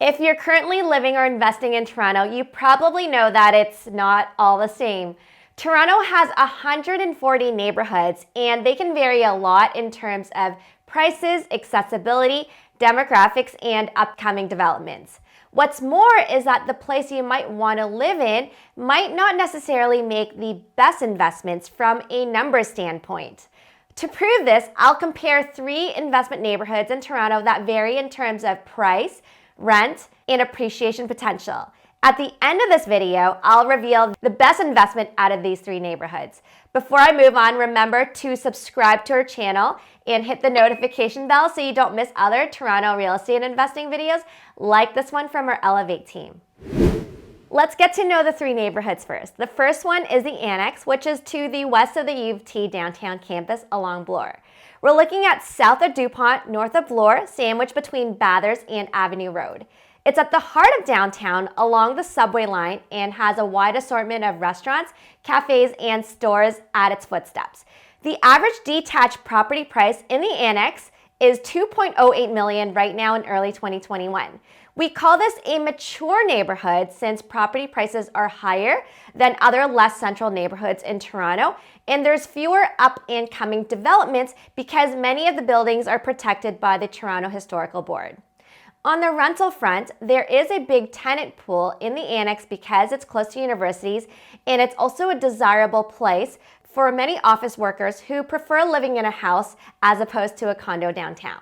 If you're currently living or investing in Toronto, you probably know that it's not all the same. Toronto has 140 neighborhoods, and they can vary a lot in terms of prices, accessibility, demographics, and upcoming developments. What's more is that the place you might want to live in might not necessarily make the best investments from a numbers standpoint. To prove this, I'll compare 3 investment neighborhoods in Toronto that vary in terms of price, rent, and appreciation potential. At the end of this video, I'll reveal the best investment out of these 3 neighborhoods. Before I move on, remember to subscribe to our channel and hit the notification bell so you don't miss other Toronto real estate investing videos like this one from our Elevate team. Let's get to know the 3 neighborhoods first. The first one is the Annex, which is to the west of the U of T downtown campus along Bloor. We're looking at south of DuPont, north of Bloor, sandwiched between Bathurst and Avenue Road. It's at the heart of downtown along the subway line and has a wide assortment of restaurants, cafes, and stores at its footsteps. The average detached property price in the Annex is $2.08 million right now in early 2021. We call this a mature neighborhood since property prices are higher than other less central neighborhoods in Toronto, and there's fewer up and coming developments because many of the buildings are protected by the Toronto Historical Board. On the rental front, there is a big tenant pool in the Annex because it's close to universities, and it's also a desirable place for many office workers who prefer living in a house as opposed to a condo downtown.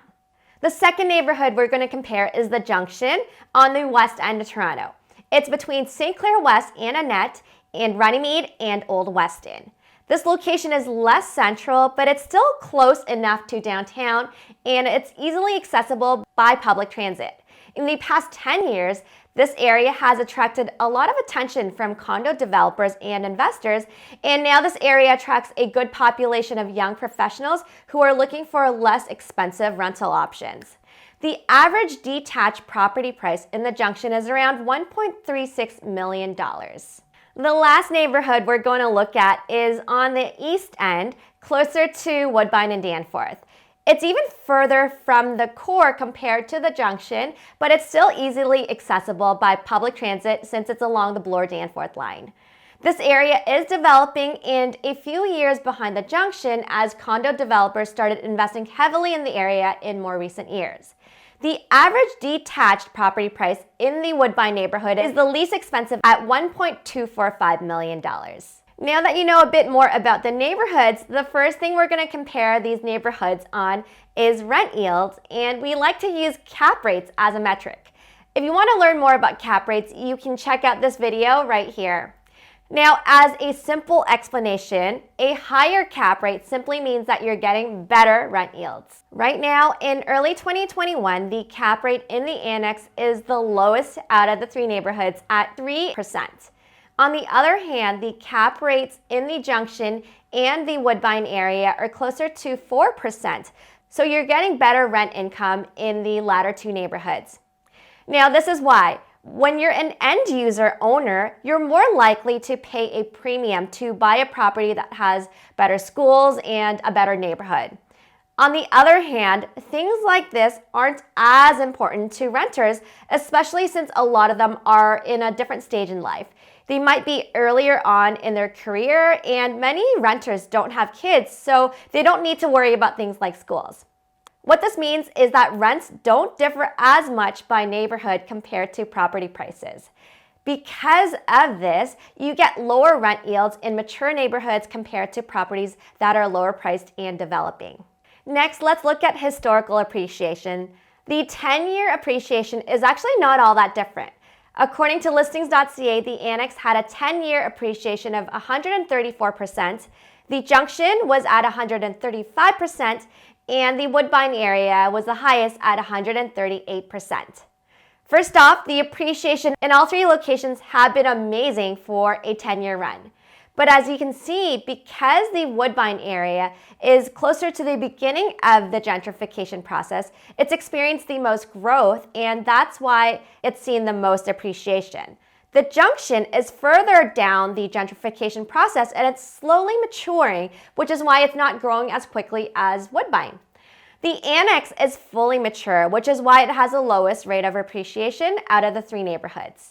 The second neighborhood we're going to compare is the Junction on the west end of Toronto. It's between St. Clair West and Annette and Runnymede and Old Weston. This location is less central, but it's still close enough to downtown, and it's easily accessible by public transit. In the past 10 years, this area has attracted a lot of attention from condo developers and investors, and now this area attracts a good population of young professionals who are looking for less expensive rental options. The average detached property price in the Junction is around $1.36 million. The last neighborhood we're going to look at is on the east end, closer to Woodbine and Danforth. It's even further from the core compared to the Junction, but it's still easily accessible by public transit since it's along the Bloor-Danforth line. This area is developing and a few years behind the Junction as condo developers started investing heavily in the area in more recent years. The average detached property price in the Woodbine neighborhood is the least expensive at $1.245 million. Now that you know a bit more about the neighborhoods, the first thing we're going to compare these neighborhoods on is rent yields, and we like to use cap rates as a metric. If you want to learn more about cap rates, you can check out this video right here. Now, as a simple explanation, a higher cap rate simply means that you're getting better rent yields. Right now, in early 2021, the cap rate in the Annex is the lowest out of the 3 neighborhoods at 3%. On the other hand, the cap rates in the Junction and the Woodbine area are closer to 4%, so you're getting better rent income in the latter 2 neighborhoods. Now, this is why. When you're an end user owner, you're more likely to pay a premium to buy a property that has better schools and a better neighborhood. On the other hand, things like this aren't as important to renters, especially since a lot of them are in a different stage in life. They might be earlier on in their career, and many renters don't have kids, so they don't need to worry about things like schools. What this means is that rents don't differ as much by neighborhood compared to property prices. Because of this, you get lower rent yields in mature neighborhoods compared to properties that are lower priced and developing. Next, let's look at historical appreciation. The 10-year appreciation is actually not all that different. According to listings.ca, the Annex had a 10-year appreciation of 134%, the Junction was at 135%, and the Woodbine area was the highest at 138%. First off, the appreciation in all 3 locations have been amazing for a 10-year run. But as you can see, because the Woodbine area is closer to the beginning of the gentrification process, it's experienced the most growth, and that's why it's seen the most appreciation. The Junction is further down the gentrification process, and it's slowly maturing, which is why it's not growing as quickly as Woodbine. The annex is fully mature, which is why it has the lowest rate of appreciation out of the 3 neighborhoods.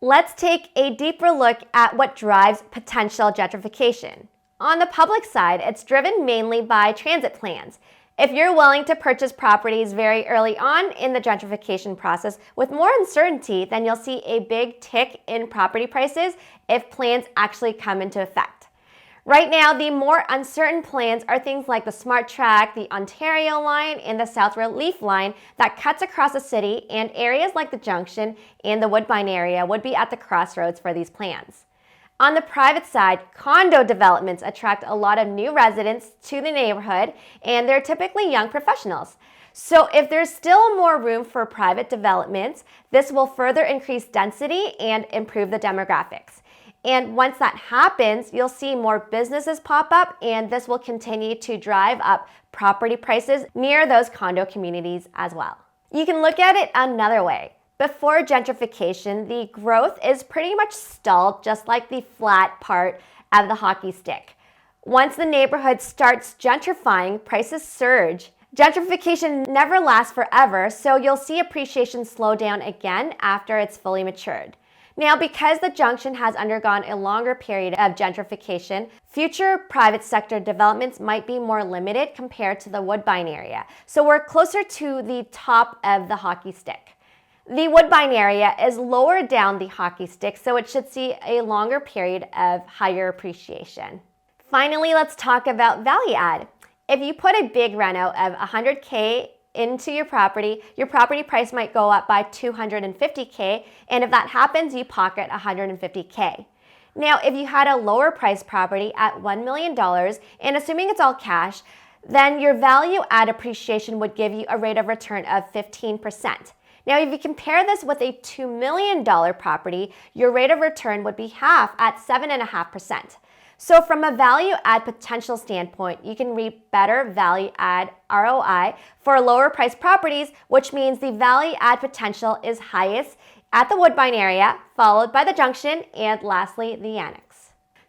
Let's take a deeper look at what drives potential gentrification. On the public side, it's driven mainly by transit plans. If you're willing to purchase properties very early on in the gentrification process with more uncertainty, then you'll see a big tick in property prices if plans actually come into effect. Right now, the more uncertain plans are things like the Smart Track, the Ontario Line, and the South Relief Line that cuts across the city, and areas like the Junction and the Woodbine area would be at the crossroads for these plans. On the private side, condo developments attract a lot of new residents to the neighborhood, and they're typically young professionals. So if there's still more room for private developments, this will further increase density and improve the demographics. And once that happens, you'll see more businesses pop up, and this will continue to drive up property prices near those condo communities as well. You can look at it another way. Before gentrification, the growth is pretty much stalled, just like the flat part of the hockey stick. Once the neighborhood starts gentrifying, prices surge. Gentrification never lasts forever, so you'll see appreciation slow down again after it's fully matured. Now, because the Junction has undergone a longer period of gentrification, future private sector developments might be more limited compared to the Woodbine area. So we're closer to the top of the hockey stick. The Woodbine area is lower down the hockey stick, so it should see a longer period of higher appreciation. Finally, let's talk about value add. If you put a big reno of $100K into your property price might go up by $250K, and if that happens, you pocket $150K. Now, if you had a lower price property at $1 million, and assuming it's all cash, then your value add appreciation would give you a rate of return of 15%. Now, if you compare this with a $2 million property, your rate of return would be half at 7.5%. So from a value add potential standpoint, you can reap better value add ROI for lower priced properties, which means the value add potential is highest at the Woodbine area, followed by the Junction, and lastly, the annex.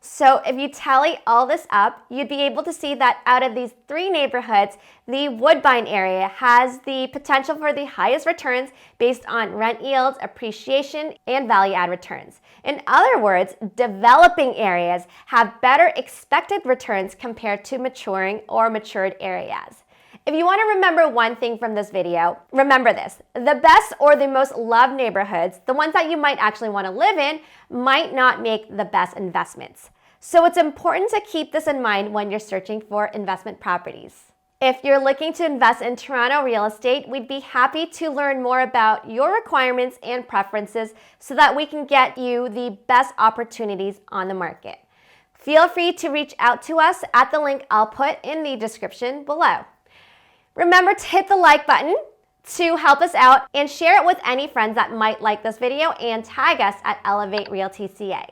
So if you tally all this up, you'd be able to see that out of these 3 neighborhoods, the Woodbine area has the potential for the highest returns based on rent yields, appreciation, and value add returns. In other words, developing areas have better expected returns compared to maturing or matured areas. If you want to remember one thing from this video, remember this: the best or the most loved neighborhoods, the ones that you might actually want to live in, might not make the best investments. So it's important to keep this in mind when you're searching for investment properties. If you're looking to invest in Toronto real estate, we'd be happy to learn more about your requirements and preferences so that we can get you the best opportunities on the market. Feel free to reach out to us at the link I'll put in the description below. Remember to hit the like button to help us out, and share it with any friends that might like this video, and tag us at Elevate Realty CA.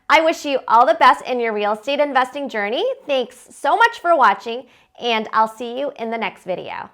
I wish you all the best in your real estate investing journey. Thanks so much for watching, and I'll see you in the next video.